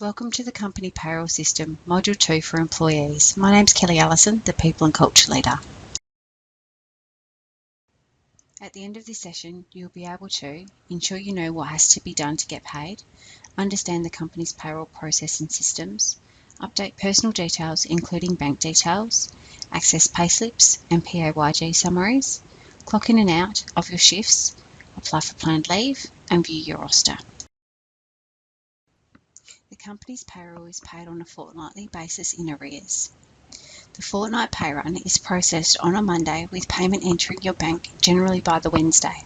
Welcome to the Company Payroll System, Module 2 for employees. My name's Kelly Allison, the People and Culture Leader. At the end of this session, you'll be able to ensure you know what has to be done to get paid, understand the company's payroll process and systems, update personal details including bank details, access payslips and PAYG summaries, clock in and out of your shifts, apply for planned leave and view your roster. The company's payroll is paid on a fortnightly basis in arrears. The fortnight pay run is processed on a Monday with payment entering your bank generally by the Wednesday.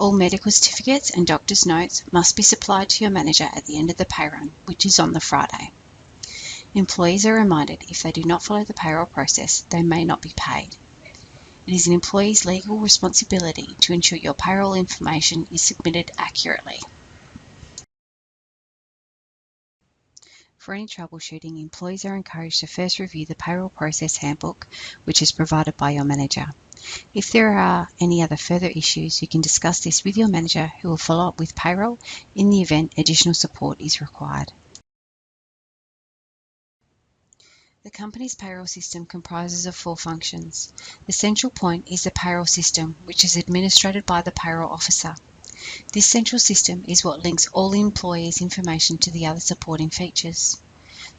All medical certificates and doctor's notes must be supplied to your manager at the end of the pay run, which is on the Friday. Employees are reminded if they do not follow the payroll process, they may not be paid. It is an employee's legal responsibility to ensure your payroll information is submitted accurately. For any troubleshooting, employees are encouraged to first review the payroll process handbook, which is provided by your manager. If there are any other further issues, you can discuss this with your manager, who will follow up with payroll in the event additional support is required. The company's payroll system comprises of 4 functions. The central point is the payroll system, which is administered by the payroll officer. This central system is what links all the employees' information to the other supporting features.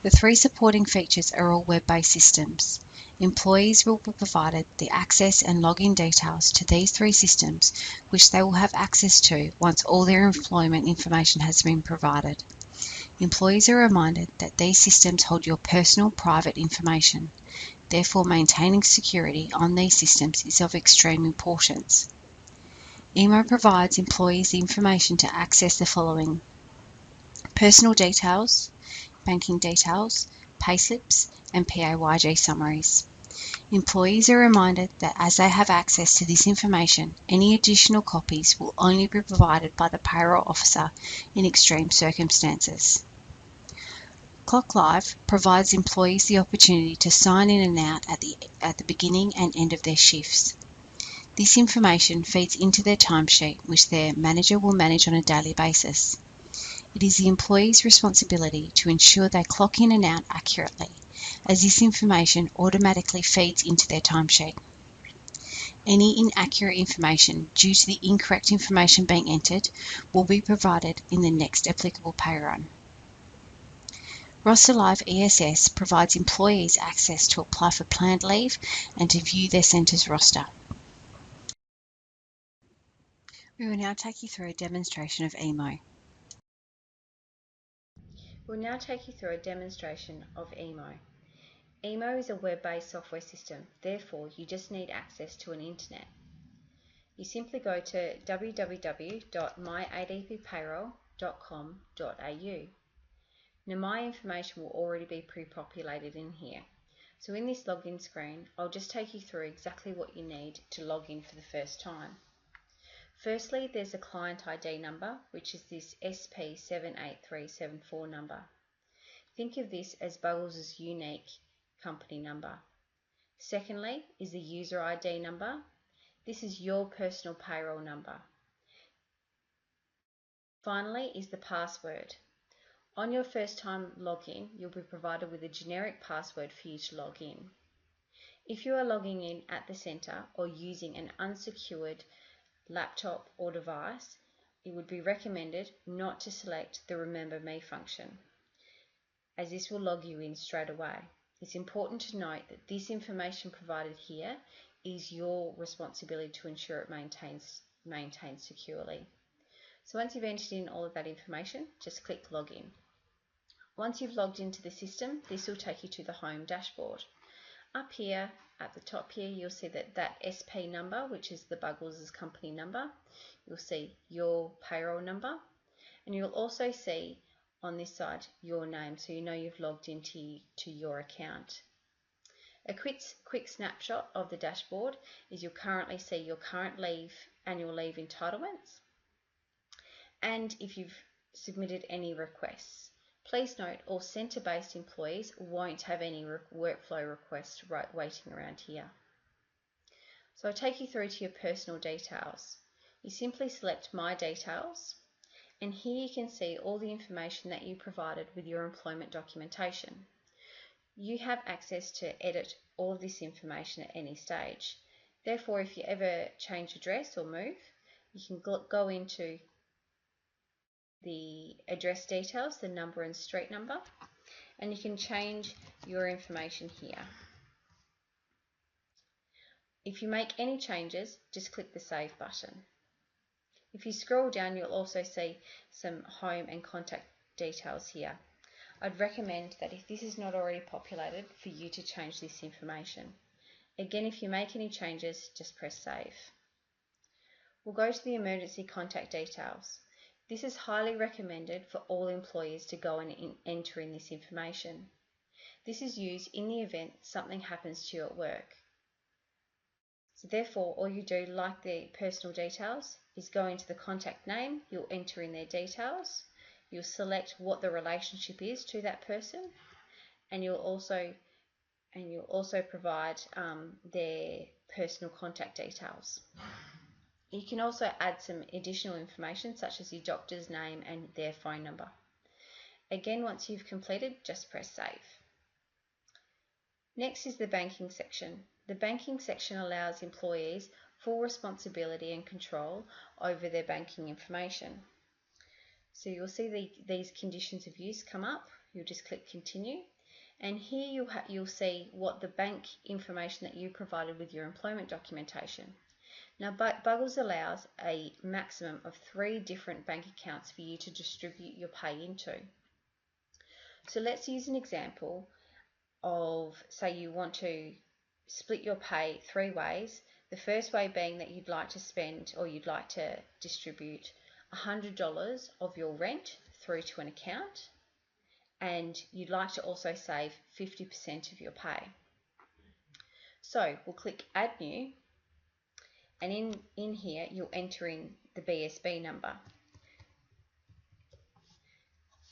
The 3 supporting features are all web-based systems. Employees will be provided the access and login details to these 3 systems, which they will have access to once all their employment information has been provided. Employees are reminded that these systems hold your personal private information. Therefore, maintaining security on these systems is of extreme importance. EMO provides employees the information to access the following: personal details, banking details, payslips, and PAYG summaries. Employees are reminded that as they have access to this information, any additional copies will only be provided by the payroll officer in extreme circumstances. ClockLive provides employees the opportunity to sign in and out at the beginning and end of their shifts. This information feeds into their timesheet, which their manager will manage on a daily basis. It is the employee's responsibility to ensure they clock in and out accurately, as this information automatically feeds into their timesheet. Any inaccurate information due to the incorrect information being entered will be provided in the next applicable pay run. RosterLive ESS provides employees access to apply for planned leave and to view their centre's roster. We will now take you through a demonstration of EMO. We'll now take you through a demonstration of EMO. EMO is a web-based software system, therefore you just need access to an internet. You simply go to www.myadppayroll.com.au. Now my information will already be pre-populated in here. So in this login screen, I'll just take you through exactly what you need to log in for the first time. Firstly, there's a client ID number, which is this SP78374 number. Think of this as Buggles's unique company number. Secondly is the user ID number. This is your personal payroll number. Finally is the password. On your first time login, you'll be provided with a generic password for you to log in. If you are logging in at the centre or using an unsecured laptop or device, it would be recommended not to select the Remember Me function, as this will log you in straight away. It's important to note that this information provided here is your responsibility to ensure it maintains securely. So once you've entered in all of that information, just click Login. Once you've logged into the system, this will take you to the home dashboard. Up here at the top here, you'll see that SP number, which is the Buggles's company number. You'll see your payroll number, and you'll also see on this side your name, so you know you've logged into your account. A quick snapshot of the dashboard is you'll currently see your current annual leave entitlements, and if you've submitted any requests. Please note all centre-based employees won't have any workflow requests waiting around here. So I'll take you through to your personal details. You simply select My Details, And here you can see all the information that you provided with your employment documentation. You have access to edit all of this information at any stage. Therefore, if you ever change address or move, you can go into the address details, the number and street number, and you can change your information here. If you make any changes, just click the Save button. If you scroll down, you'll also see some home and contact details here. I'd recommend that if this is not already populated, for you to change this information. Again, if you make any changes, just press Save. We'll go to the emergency contact details. This is highly recommended for all employees to go and enter in this information. This is used in the event something happens to you at work. So therefore, all you do, like the personal details, is go into the contact name, you'll enter in their details, you'll select what the relationship is to that person, and you'll also provide their personal contact details. You can also add some additional information such as your doctor's name and their phone number. Again, once you've completed, just press Save. Next is the banking section. The banking section allows employees full responsibility and control over their banking information. So you'll see these conditions of use come up. You'll just click Continue, and here you'll see what the bank information that you provided with your employment documentation. Now, Buggles allows a maximum of 3 different bank accounts for you to distribute your pay into. So let's use an example of, say you want to split your pay 3 ways. The first way being that you'd like to spend, or you'd like to distribute $100 of your rent through to an account, and you'd like to also save 50% of your pay. So we'll click Add New, and in here you'll enter in the BSB number.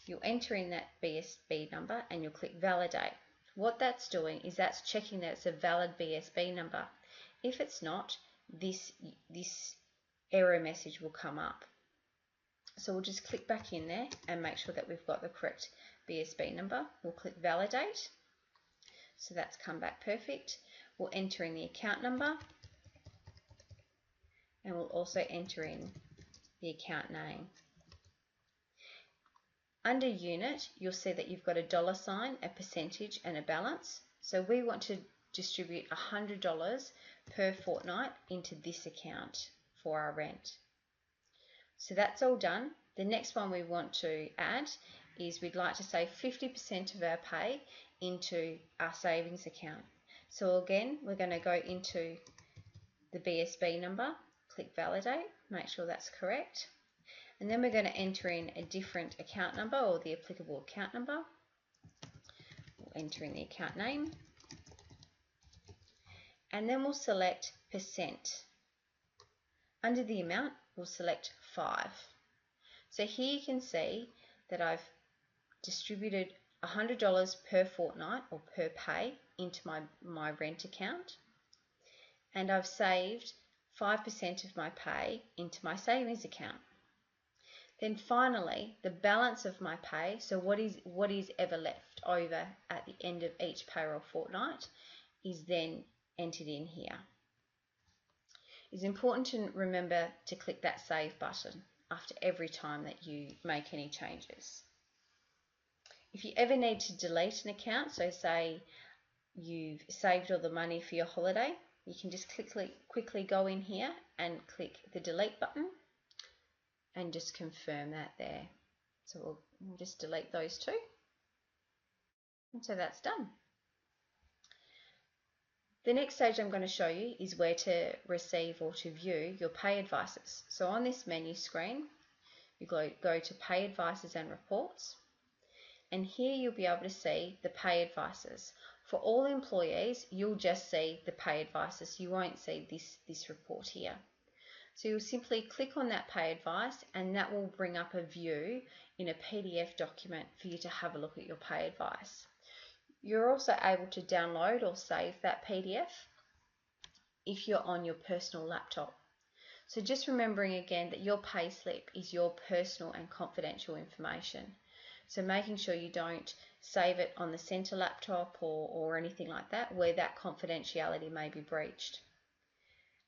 You'll enter in that BSB number and you'll click Validate. What that's doing is that's checking that it's a valid BSB number. If it's not, this error message will come up. So we'll just click back in there and make sure that we've got the correct BSB number. We'll click Validate. So that's come back perfect. We'll enter in the account number, and we'll also enter in the account name. Under Unit, you'll see that you've got a $sign, a percentage, and a balance. So we want to distribute $100 per fortnight into this account for our rent. So that's all done. The next one we want to add is we'd like to save 50% of our pay into our savings account. So again, we're going to go into the BSB number, click Validate, make sure that's correct. And then we're going to enter in a different account number, or the applicable account number. We'll enter in the account name. And then we'll select percent. Under the amount, we'll select 5. So here you can see that I've distributed $100 per fortnight, or per pay, into my rent account. And I've saved 5% of my pay into my savings account. Then finally, the balance of my pay, so what is ever left over at the end of each payroll fortnight, is then entered in here. It's important to remember to click that Save button after every time that you make any changes. If you ever need to delete an account, so say you've saved all the money for your holiday, you can just quickly go in here and click the Delete button, and just confirm that there. So we'll just delete those 2. And so that's done. The next stage I'm going to show you is where to receive or to view your pay advices. So on this menu screen, you go to Pay Advices and Reports. And here you'll be able to see the pay advices. For all employees, you'll just see the pay advices. You won't see this report here. So you'll simply click on that pay advice, and that will bring up a view in a PDF document for you to have a look at your pay advice. You're also able to download or save that PDF if you're on your personal laptop. So just remembering again that your payslip is your personal and confidential information. So making sure you don't save it on the centre laptop or anything like that where that confidentiality may be breached.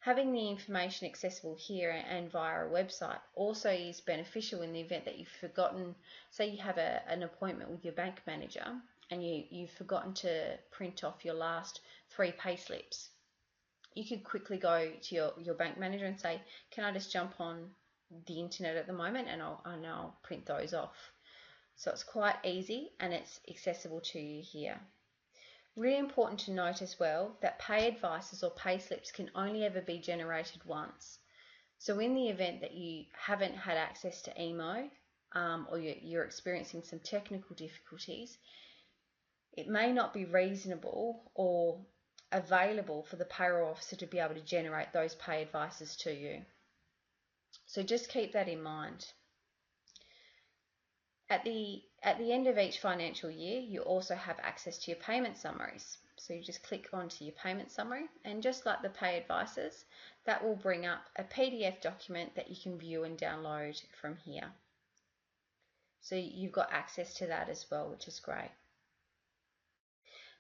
Having the information accessible here and via a website also is beneficial in the event that you've forgotten, say you have an appointment with your bank manager and you've forgotten to print off your last 3 payslips. You could quickly go to your bank manager and say, can I just jump on the internet at the moment and I'll print those off. So it's quite easy and it's accessible to you here. Really important to note as well that pay advices or pay slips can only ever be generated once. So in the event that you haven't had access to emo or you're experiencing some technical difficulties, it may not be reasonable or available for the payroll officer to be able to generate those pay advices to you. So just keep that in mind. At the end of each financial year, you also have access to your payment summaries. So you just click onto your payment summary, and just like the pay advices, that will bring up a PDF document that you can view and download from here. So you've got access to that as well, which is great.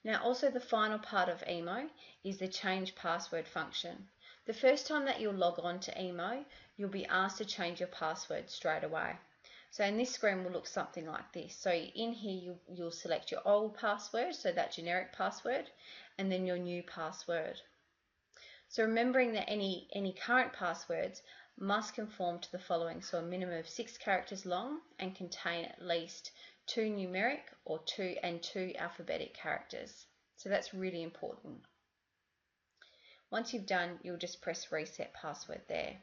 Now also the final part of emo is the change password function. The first time that you'll log on to emo, you'll be asked to change your password straight away. So in this screen will look something like this. So in here you'll select your old password, so that generic password, and then your new password. So remembering that any current passwords must conform to the following. So a minimum of 6 characters long and contain at least 2 numeric or 2 alphabetic characters. So that's really important. Once you've done, you'll just press reset password there.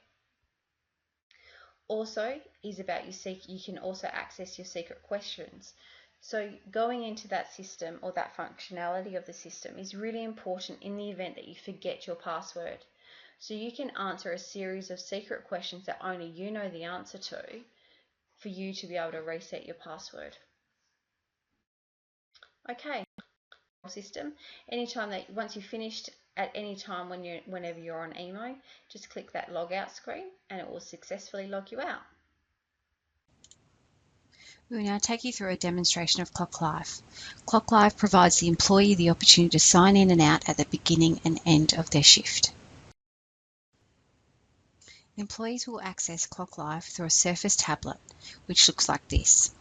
Also is about you can also access your secret questions. So going into that system or that functionality of the system is really important in the event that you forget your password. So you can answer a series of secret questions that only you know the answer to for you to be able to reset your password. Okay, system. Anytime that once you've finished at any time whenever you're on emo, just click that log out screen and it will successfully log you out. We will now take you through a demonstration of ClockLive. ClockLive provides the employee the opportunity to sign in and out at the beginning and end of their shift. Employees will access ClockLive through a Surface tablet, which looks like this.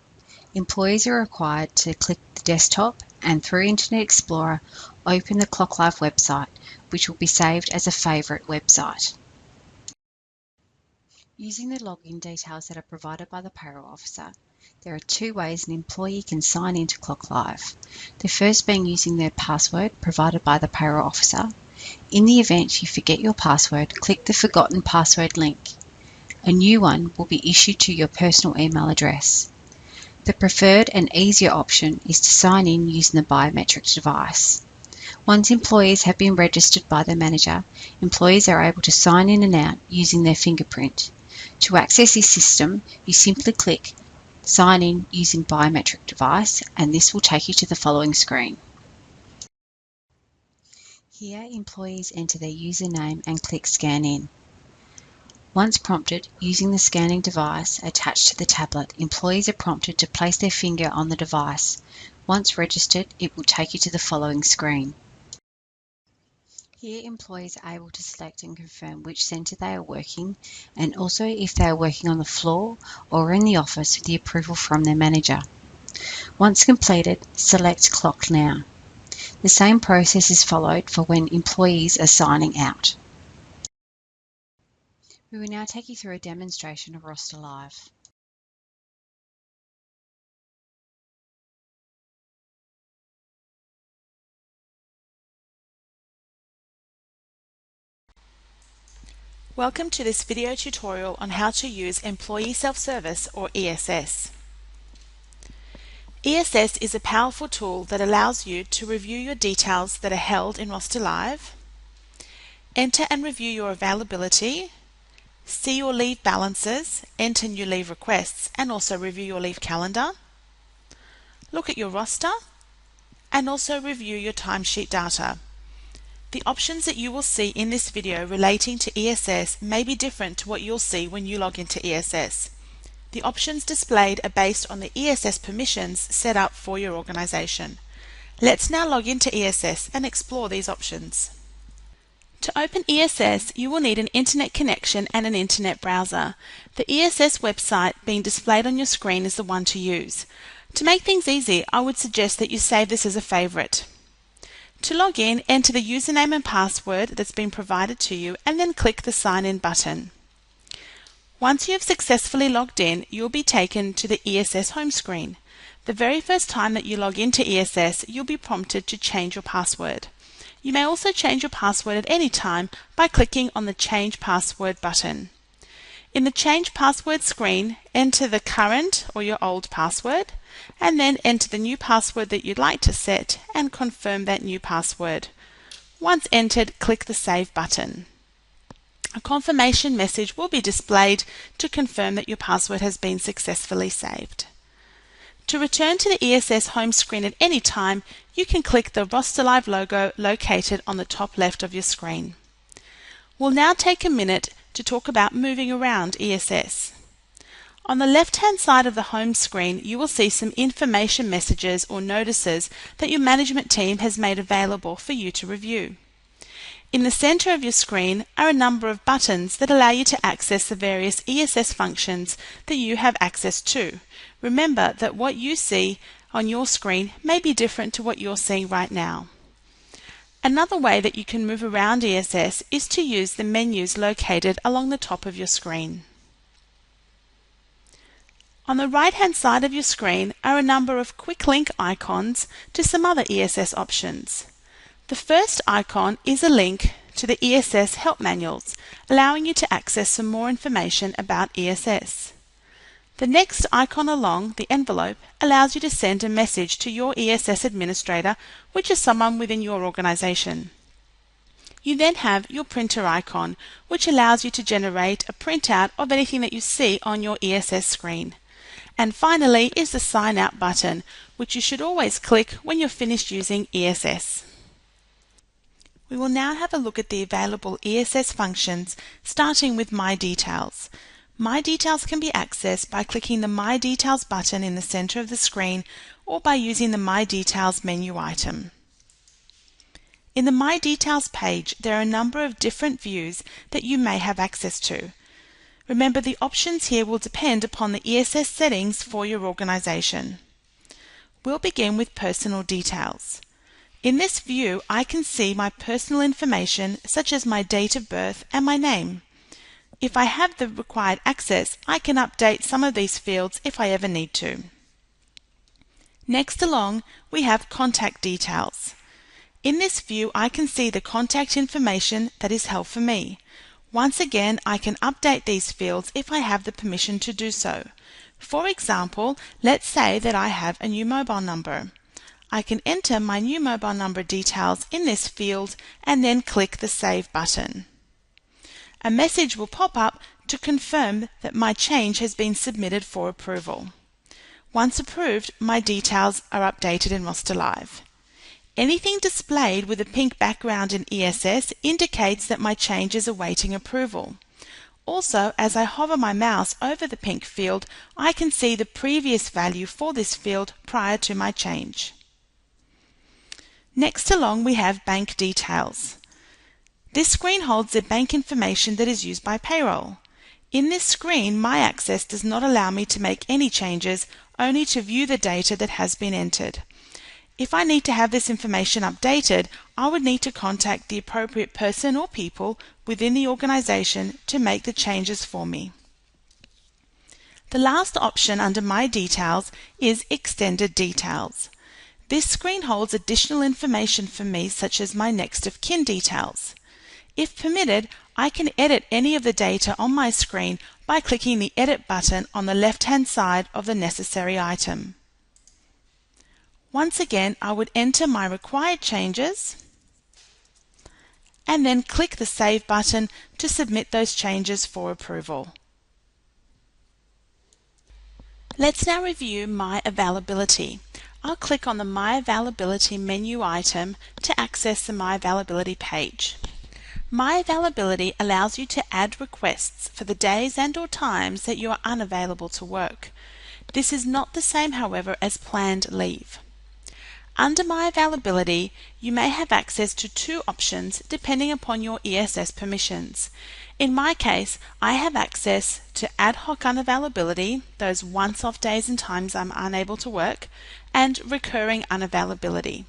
Employees are required to click the desktop and through Internet Explorer, open the ClockLive website, which will be saved as a favourite website. Using the login details that are provided by the payroll officer, there are 2 ways an employee can sign into ClockLive. The first being using their password provided by the payroll officer. In the event you forget your password, click the Forgotten Password link. A new one will be issued to your personal email address. The preferred and easier option is to sign in using the biometric device. Once employees have been registered by their manager, employees are able to sign in and out using their fingerprint. To access this system, you simply click Sign in using biometric device, and this will take you to the following screen. Here, employees enter their username and click Scan in. Once prompted, using the scanning device attached to the tablet, employees are prompted to place their finger on the device. Once registered, it will take you to the following screen. Here, employees are able to select and confirm which centre they are working, and also if they are working on the floor or in the office with the approval from their manager. Once completed, select Clock Now. The same process is followed for when employees are signing out. We will now take you through a demonstration of RosterLive. Welcome to this video tutorial on how to use Employee Self-Service or ESS. ESS is a powerful tool that allows you to review your details that are held in RosterLive, enter and review your availability, see your leave balances, enter new leave requests and also review your leave calendar, look at your roster, and also review your timesheet data. The options that you will see in this video relating to ESS may be different to what you'll see when you log into ESS. The options displayed are based on the ESS permissions set up for your organization. Let's now log into ESS and explore these options. To open ESS, you will need an internet connection and an internet browser. The ESS website being displayed on your screen is the one to use. To make things easy, I would suggest that you save this as a favorite. To log in, enter the username and password that's been provided to you and then click the Sign In button. Once you have successfully logged in, you'll be taken to the ESS home screen. The very first time that you log into ESS, you'll be prompted to change your password. You may also change your password at any time by clicking on the Change Password button. In the Change Password screen, enter the current or your old password, and then enter the new password that you'd like to set and confirm that new password. Once entered, click the Save button. A confirmation message will be displayed to confirm that your password has been successfully saved. To return to the ESS home screen at any time, you can click the RosterLive logo located on the top left of your screen. We'll now take a minute to talk about moving around ESS. On the left-hand side of the home screen, you will see some information messages or notices that your management team has made available for you to review. In the center of your screen are a number of buttons that allow you to access the various ESS functions that you have access to. Remember that what you see on your screen may be different to what you're seeing right now. Another way that you can move around ESS is to use the menus located along the top of your screen. On the right-hand side of your screen are a number of quick link icons to some other ESS options. The first icon is a link to the ESS help manuals, allowing you to access some more information about ESS. The next icon along, the envelope, allows you to send a message to your ESS administrator, which is someone within your organization. You then have your printer icon, which allows you to generate a printout of anything that you see on your ESS screen. And finally is the Sign Out button, which you should always click when you're finished using ESS. We will now have a look at the available ESS functions, starting with My Details. My Details can be accessed by clicking the My Details button in the center of the screen or by using the My Details menu item. In the My Details page, there are a number of different views that you may have access to. Remember, the options here will depend upon the ESS settings for your organization. We'll begin with Personal Details. In this view, I can see my personal information such as my date of birth and my name. If I have the required access, I can update some of these fields if I ever need to. Next along, we have Contact Details. In this view, I can see the contact information that is held for me. Once again, I can update these fields if I have the permission to do so. For example, let's say that I have a new mobile number. I can enter my new mobile number details in this field and then click the Save button. A message will pop up to confirm that my change has been submitted for approval. Once approved, my details are updated in RosterLive. Anything displayed with a pink background in ESS indicates that my change is awaiting approval. Also, as I hover my mouse over the pink field, I can see the previous value for this field prior to my change. Next along, we have Bank Details. This screen holds the bank information that is used by Payroll. In this screen, my access does not allow me to make any changes, only to view the data that has been entered. If I need to have this information updated, I would need to contact the appropriate person or people within the organization to make the changes for me. The last option under My Details is Extended Details. This screen holds additional information for me, such as my next of kin details. If permitted, I can edit any of the data on my screen by clicking the Edit button on the left-hand side of the necessary item. Once again, I would enter my required changes and then click the Save button to submit those changes for approval. Let's now review my availability. I'll click on the My Availability menu item to access the My Availability page. My Availability allows you to add requests for the days and/or times that you are unavailable to work. This is not the same, however, as planned leave. Under My Availability, you may have access to two options depending upon your ESS permissions. In my case, I have access to ad hoc unavailability, those once-off days and times I'm unable to work, and recurring unavailability.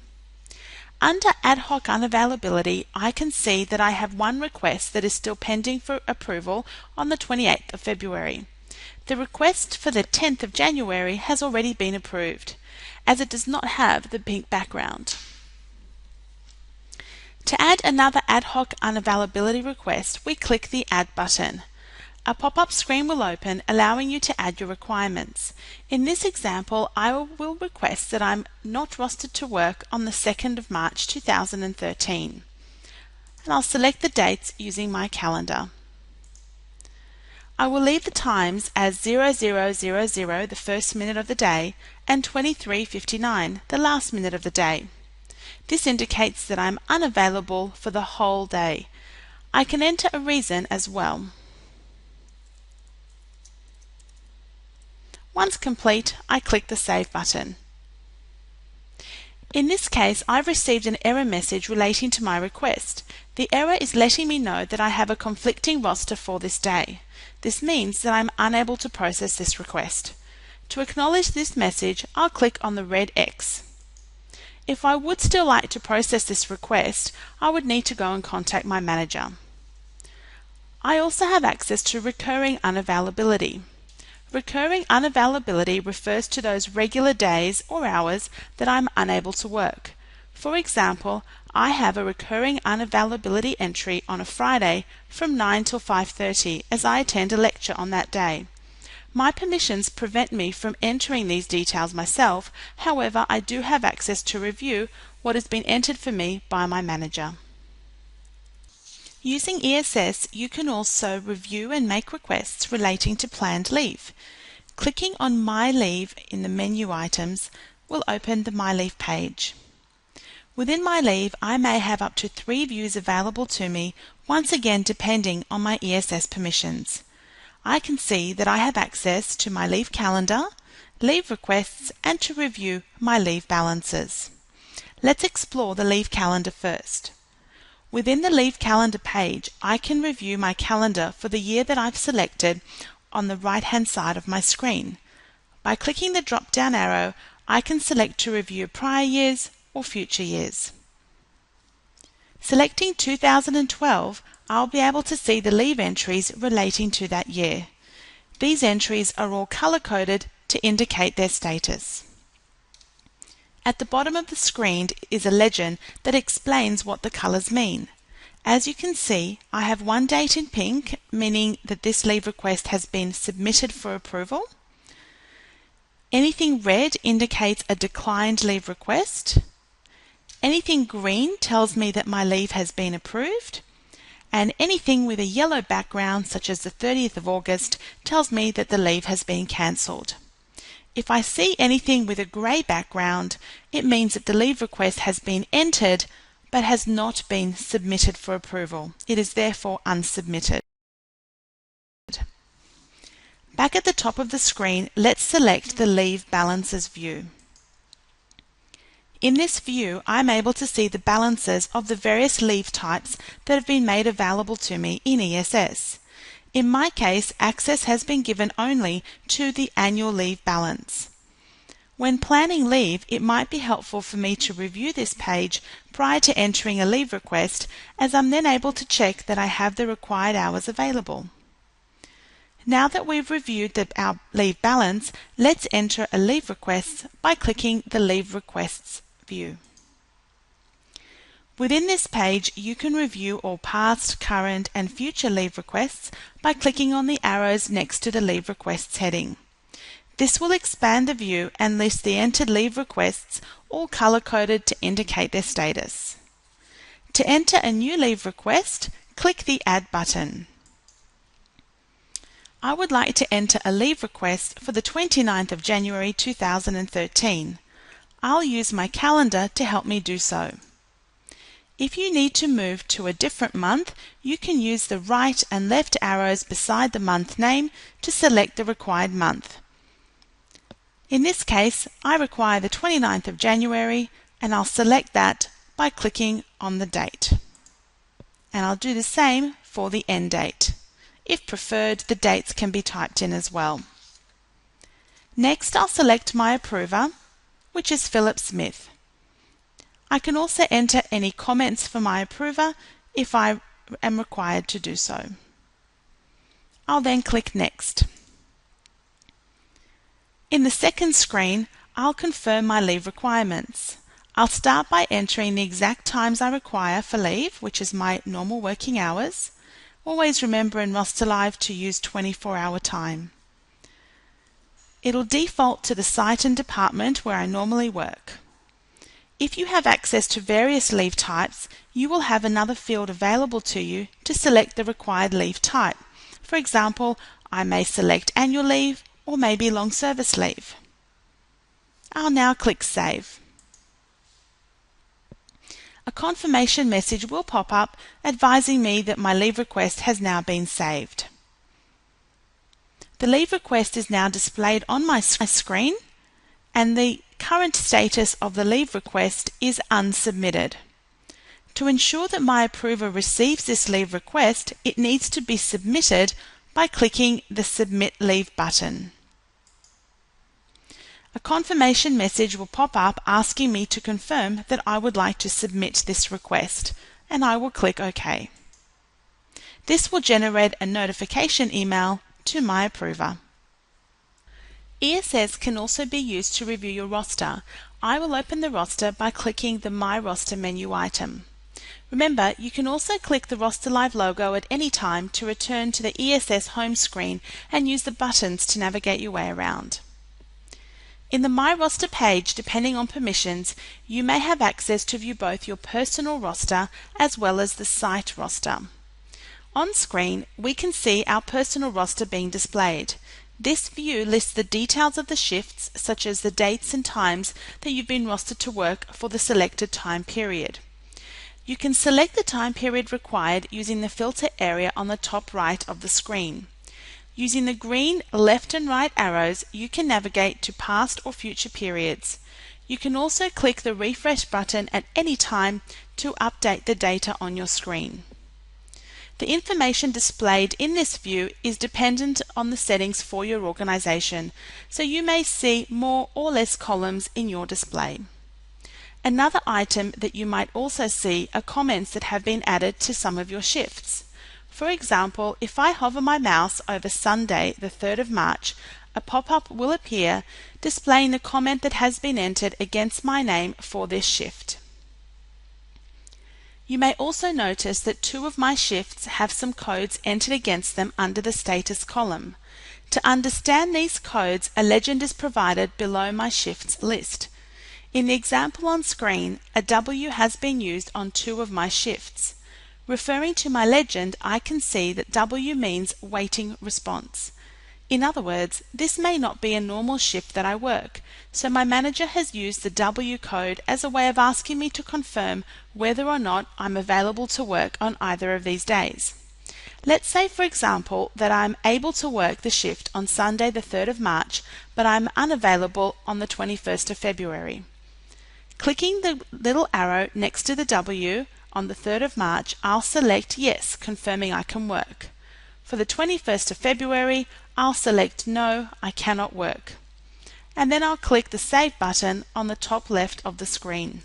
Under ad hoc unavailability, I can see that I have one request that is still pending for approval on the 28th of February. The request for the 10th of January has already been approved, as it does not have the pink background. To add another ad hoc unavailability request, we click the Add button. A pop-up screen will open, allowing you to add your requirements. In this example, I will request that I'm not rostered to work on the 2nd of March 2013. And I'll select the dates using my calendar. I will leave the times as 0000, the first minute of the day, and 23:59, the last minute of the day. This indicates that I'm unavailable for the whole day. I can enter a reason as well. Once complete, I click the Save button. In this case, I've received an error message relating to my request. The error is letting me know that I have a conflicting roster for this day. This means that I'm unable to process this request. To acknowledge this message, I'll click on the red X. If I would still like to process this request, I would need to go and contact my manager. I also have access to recurring unavailability. Recurring unavailability refers to those regular days or hours that I'm unable to work. For example, I have a recurring unavailability entry on a Friday from 9 till 5:30 as I attend a lecture on that day. My permissions prevent me from entering these details myself, however, I do have access to review what has been entered for me by my manager. Using ESS, you can also review and make requests relating to planned leave. Clicking on My Leave in the menu items will open the My Leave page. Within My Leave, I may have up to 3 views available to me, once again depending on my ESS permissions. I can see that I have access to my leave calendar, leave requests, and to review my leave balances. Let's explore the leave calendar first. Within the leave calendar page, I can review my calendar for the year that I've selected on the right-hand side of my screen. By clicking the drop-down arrow, I can select to review prior years or future years. Selecting 2012, I'll be able to see the leave entries relating to that year. These entries are all color-coded to indicate their status. At the bottom of the screen is a legend that explains what the colors mean. As you can see, I have one date in pink, meaning that this leave request has been submitted for approval. Anything red indicates a declined leave request. Anything green tells me that my leave has been approved. And anything with a yellow background, such as the 30th of August, tells me that the leave has been cancelled. If I see anything with a grey background, it means that the leave request has been entered but has not been submitted for approval. It is therefore unsubmitted. Back at the top of the screen, let's select the Leave Balances view. In this view, I'm able to see the balances of the various leave types that have been made available to me in ESS. In my case, access has been given only to the annual leave balance. When planning leave, it might be helpful for me to review this page prior to entering a leave request, as I'm then able to check that I have the required hours available. Now that we've reviewed our leave balance, let's enter a leave request by clicking the Leave Requests view. Within this page, you can review all past, current, and future leave requests by clicking on the arrows next to the Leave Requests heading. This will expand the view and list the entered leave requests, all color-coded to indicate their status. To enter a new leave request, click the Add button. I would like to enter a leave request for the 29th of January 2013. I'll use my calendar to help me do so. If you need to move to a different month, you can use the right and left arrows beside the month name to select the required month. In this case, I require the 29th of January, and I'll select that by clicking on the date. And I'll do the same for the end date. If preferred, the dates can be typed in as well. Next, I'll select my approver, which is Philip Smith. I can also enter any comments for my approver if I am required to do so. I'll then click Next. In the second screen, I'll confirm my leave requirements. I'll start by entering the exact times I require for leave, which is my normal working hours. Always remember in RosterLive to use 24-hour time. It'll default to the site and department where I normally work. If you have access to various leave types, you will have another field available to you to select the required leave type. For example, I may select annual leave or maybe long service leave. I'll now click Save. A confirmation message will pop up advising me that my leave request has now been saved. The leave request is now displayed on my screen, and the current status of the leave request is unsubmitted. To ensure that my approver receives this leave request, it needs to be submitted by clicking the Submit Leave button. A confirmation message will pop up asking me to confirm that I would like to submit this request, and I will click OK. This will generate a notification email to my approver. ESS can also be used to review your roster. I will open the roster by clicking the My Roster menu item. Remember, you can also click the RosterLive logo at any time to return to the ESS home screen and use the buttons to navigate your way around. In the My Roster page, depending on permissions, you may have access to view both your personal roster as well as the site roster. On screen, we can see our personal roster being displayed. This view lists the details of the shifts, such as the dates and times that you've been rostered to work for the selected time period. You can select the time period required using the filter area on the top right of the screen. Using the green left and right arrows, you can navigate to past or future periods. You can also click the refresh button at any time to update the data on your screen. The information displayed in this view is dependent on the settings for your organization, so you may see more or less columns in your display. Another item that you might also see are comments that have been added to some of your shifts. For example, if I hover my mouse over Sunday, the 3rd of March, a pop-up will appear displaying the comment that has been entered against my name for this shift. You may also notice that 2 of my shifts have some codes entered against them under the status column. To understand these codes, a legend is provided below my shifts list. In the example on screen, a W has been used on 2 of my shifts. Referring to my legend, I can see that W means waiting response. In other words, this may not be a normal shift that I work, so my manager has used the W code as a way of asking me to confirm whether or not I'm available to work on either of these days. Let's say, for example, that I'm able to work the shift on Sunday the 3rd of March, but I'm unavailable on the 21st of February. Clicking the little arrow next to the W on the 3rd of March, I'll select Yes, confirming I can work. For the 21st of February, I'll select No, I cannot work. And then I'll click the Save button on the top left of the screen.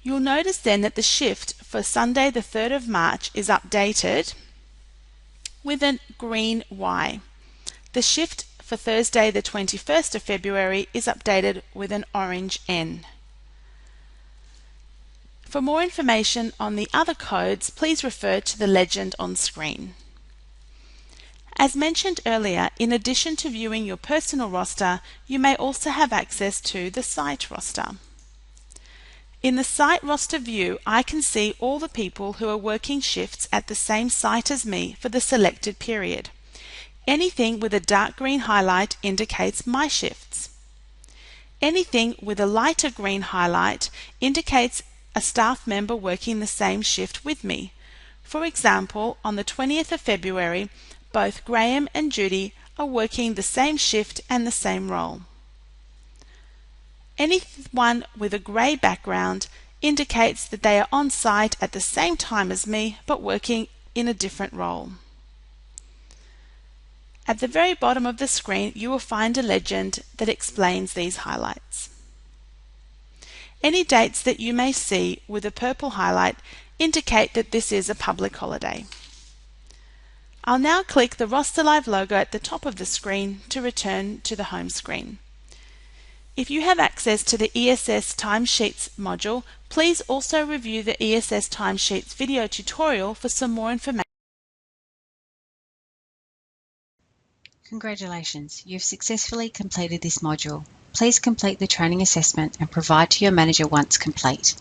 You'll notice then that the shift for Sunday the 3rd of March is updated with a green Y. The shift for Thursday the 21st of February is updated with an orange N. For more information on the other codes, please refer to the legend on screen. As mentioned earlier, in addition to viewing your personal roster, you may also have access to the site roster. In the site roster view, I can see all the people who are working shifts at the same site as me for the selected period. Anything with a dark green highlight indicates my shifts. Anything with a lighter green highlight indicates a staff member working the same shift with me. For example, on the 20th of February, both Graham and Judy are working the same shift and the same role. Anyone with a grey background indicates that they are on site at the same time as me but working in a different role. At the very bottom of the screen, you will find a legend that explains these highlights. Any dates that you may see with a purple highlight indicate that this is a public holiday. I'll now click the RosterLive logo at the top of the screen to return to the home screen. If you have access to the ESS Timesheets module, please also review the ESS Timesheets video tutorial for some more information. Congratulations, you've successfully completed this module. Please complete the training assessment and provide to your manager once complete.